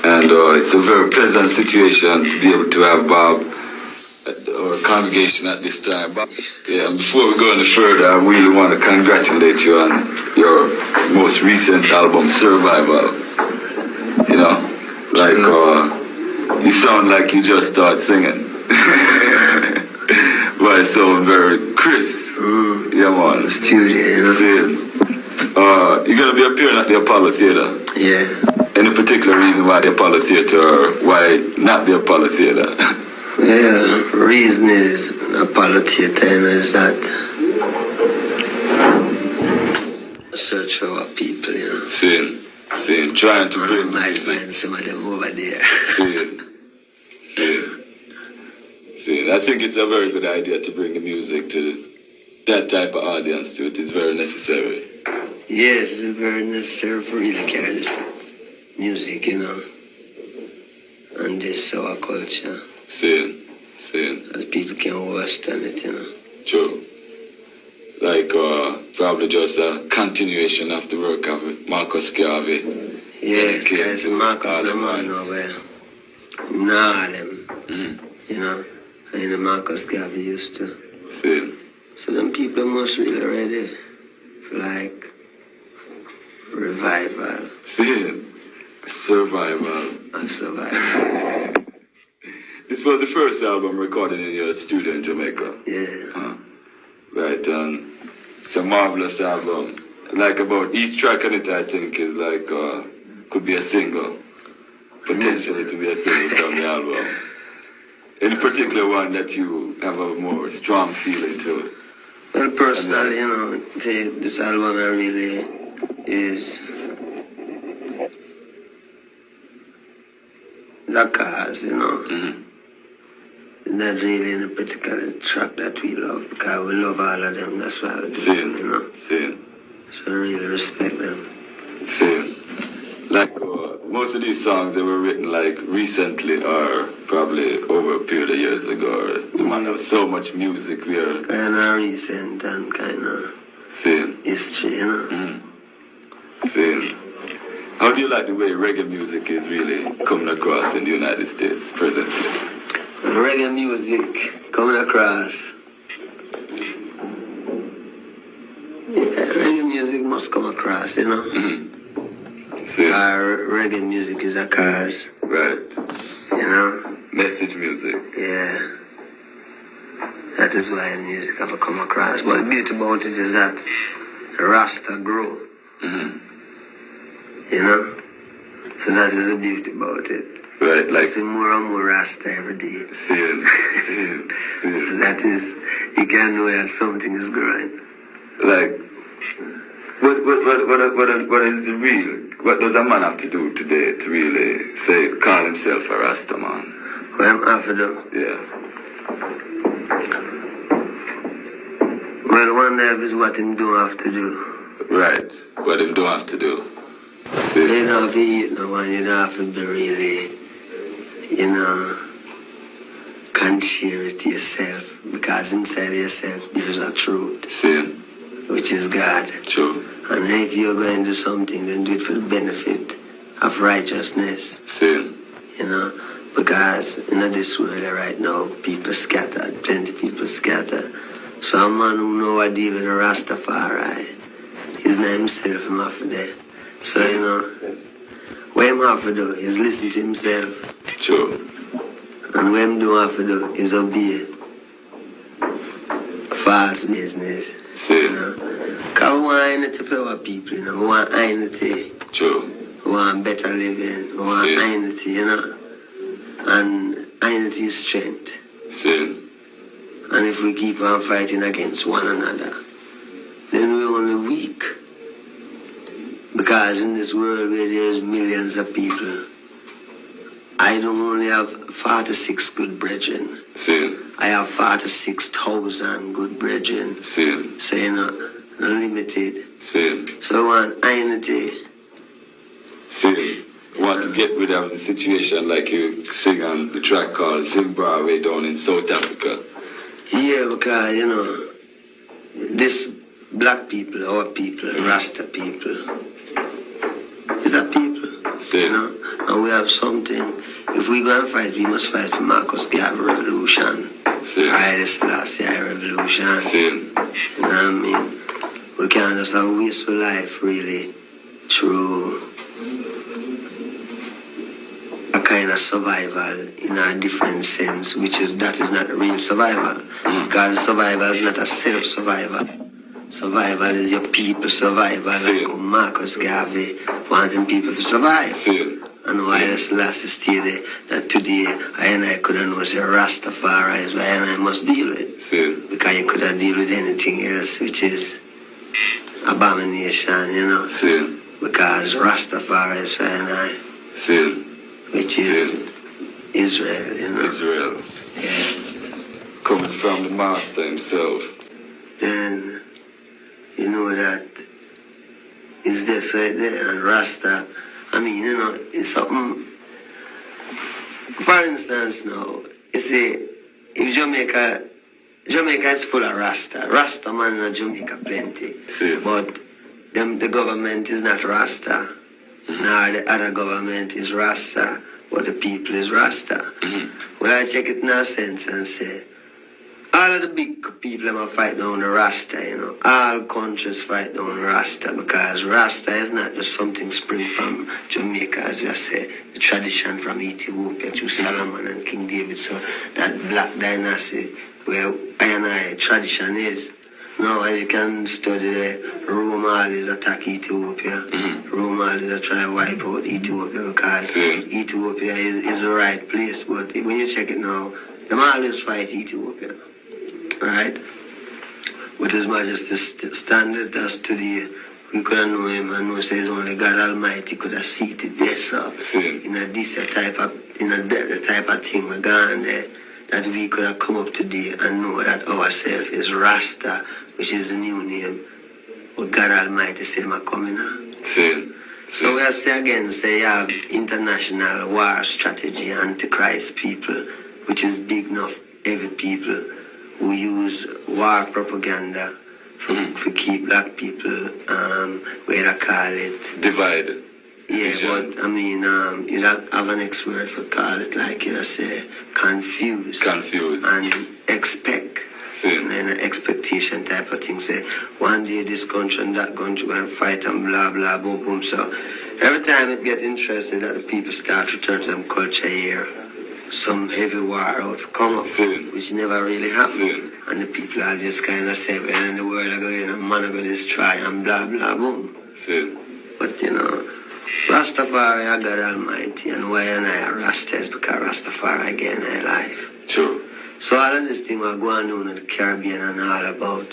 And it's a very pleasant situation to be able to have Bob at our congregation at this time. Bob, yeah, and before we go any further, I really want to congratulate you on your most recent album, Survival. You know, like, you sound like you just started singing. But it sounds very crisp. Yeah, man. Studio, you know. You're going to be appearing at the Apollo Theater. Yeah. Any particular reason why the Apollo Theater or why not the Apollo Theater? Yeah, the reason is the Apollo Theater, you know, is that search for our people, you know. Seeing, trying to bring I might find some of them over there. Seeing. I think it's a very good idea to bring the music to that type of audience to it. It's very necessary. Yes, it's very necessary for really carry this music, you know, and this our culture. Seeing. As people can understand it, you know. True. Like, probably just a continuation of the work of Marcus Garvey. Yes, because Marcus the man over now them, you know, and the Marcus Garvey used to. See. So them people must really ready for like revival. See. Survival. A survival. This was the first album recorded in your studio in Jamaica. Yeah. Right, and it's a marvelous album. Like about each track on it, I think, is like, could be a single. Potentially to be a single from the album. Any particular one that you have a more strong feeling to? Well, personally, you know, this album really is the cause, you know. Not really in a particular track that we love, because we love all of them, that's why we do them, you know. So I really respect them. Like, most of these songs, they were written like recently or probably over a period of years ago. The man have so much music here. Kind of recent and kind of history, you know. How do you like the way reggae music is really coming across in the United States presently? Reggae music coming across. Yeah, reggae music must come across, you know. Reggae music is a cause. Right. You know? Message music. Yeah. That is why music have to come across. But the beauty about it is that Rasta grow. You know? So that is the beauty about it. Right, like... See more and more Rasta every day. Seeing. So that is, you can know that something is growing. Like, what is the real? What does a man have to do today to really say, call himself a Rasta man? What I'm have to do? Yeah. Well, one day is what him don't have to do. Right, what him don't have to do. You don't have to eat no one, you don't have to be really, you know, can't share it to yourself, because inside yourself there's a truth. Which is God. True. And if you're going to do something, then do it for the benefit of righteousness. You know, because in this world right now, people scattered, plenty people scattered. So a man who know I deal with a Rastafari, he's not himself, him have to there. So, you know, what him have to do is listen to himself. True. And what him don't have to do is obey false business. You know? Because we want unity for our people, you know. We want unity. True. We want better living. We want unity, you know. And unity is strength. And if we keep on fighting against one another, then we're only weak. Because in this world where there's millions of people, I don't only have 46 good brethren. I have 46,000 good brethren. So, you know, limited. So I want unity. You want to get rid of the situation like you sing on the track called Zimbabwe down in South Africa. Yeah, because, you know, this black people, our people, Rasta people, is a people. See. You know? And we have something. If we go and fight, we must fight for Marcus Garvey revolution. See. Haile Selassie revolution. See. You know what I mean? We can't just have a wasteful life, really, through a kind of survival in a different sense, that is not real survival. Because survival is not a self-survival. Survival is your people survival, like Marcus Garvey wanting people to survive. And Haile Selassie stated that today I and I couldn't know say Rastafari is what I and I must deal with. Because you couldn't deal with anything else, which is abomination, you know. Because Rastafari is for I and I. Which is Israel, you know. Israel. Yeah. Coming from the master himself. Then you know that it's this right there, and Rasta, I mean, you know, it's something. For instance, now, you see, if Jamaica is full of Rasta man in Jamaica plenty. But the government is not Rasta. Nor the other government is Rasta, but the people is Rasta. Well, I check it in a sense and say, all of the big people are fight down the Rasta, you know. All countries fight down the Rasta because Rasta is not just something spring from Jamaica, as we say, the tradition from Ethiopia to Solomon and King David. So that black dynasty where I tradition is. Now, as you can study the Rome always attack Ethiopia. Rome always try to wipe out Ethiopia because Ethiopia is the right place. But when you check it now, they always fight Ethiopia. Right? But His Majesty standard as today, we couldn't know him and know says only God Almighty could have seated this up in a this type of thing we're gone there. That we could have come up today and know that ourselves is Rasta, which is the new name. But God Almighty say, "I'm coming on." So we have to again say you have international war strategy, antichrist people, which is big enough, every people who use war propaganda for keep black people, where they call it divided. Yeah, but I mean, you don't have an next word for call it like you say, confused. And expect. And then an expectation type of thing. Say, one day this country and that country going to fight and blah, blah, boom, boom. So every time it get interesting that the people start to turn to them culture here, some heavy war out come up, which never really happened. And the people are just kind of say, well, in the world are going, and man are going to destroy and blah, blah, boom. But you know, Rastafari are God Almighty, and why and I are Rasta is because Rastafari again I life. True. So all of this thing we're going on in the Caribbean and all about,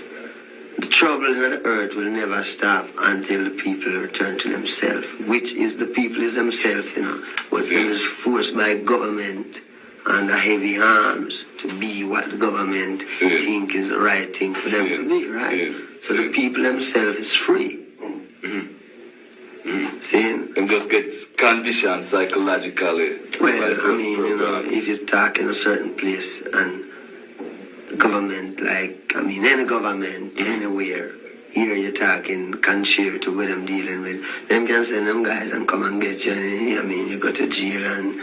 the trouble in the earth will never stop until the people return to themselves, which is the people is themselves, you know. But it is forced by government and the heavy arms to be what the government think is the right thing for them to be, right? So the people themselves is free. See? And just get conditioned psychologically. Well, I mean, you know, if you talk in a certain place and the government, like, I mean, any government, anywhere, here you're talking contrary to what I'm dealing with, them can send them guys and come and get you, and, I mean, you go to jail and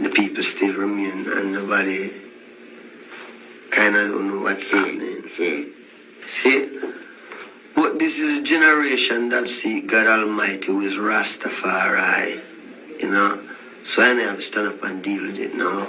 the people still remain and nobody kind of don't know what's happening. See? But this is a generation that see God Almighty who is Rastafari, you know. So I have to stand up and deal with it now.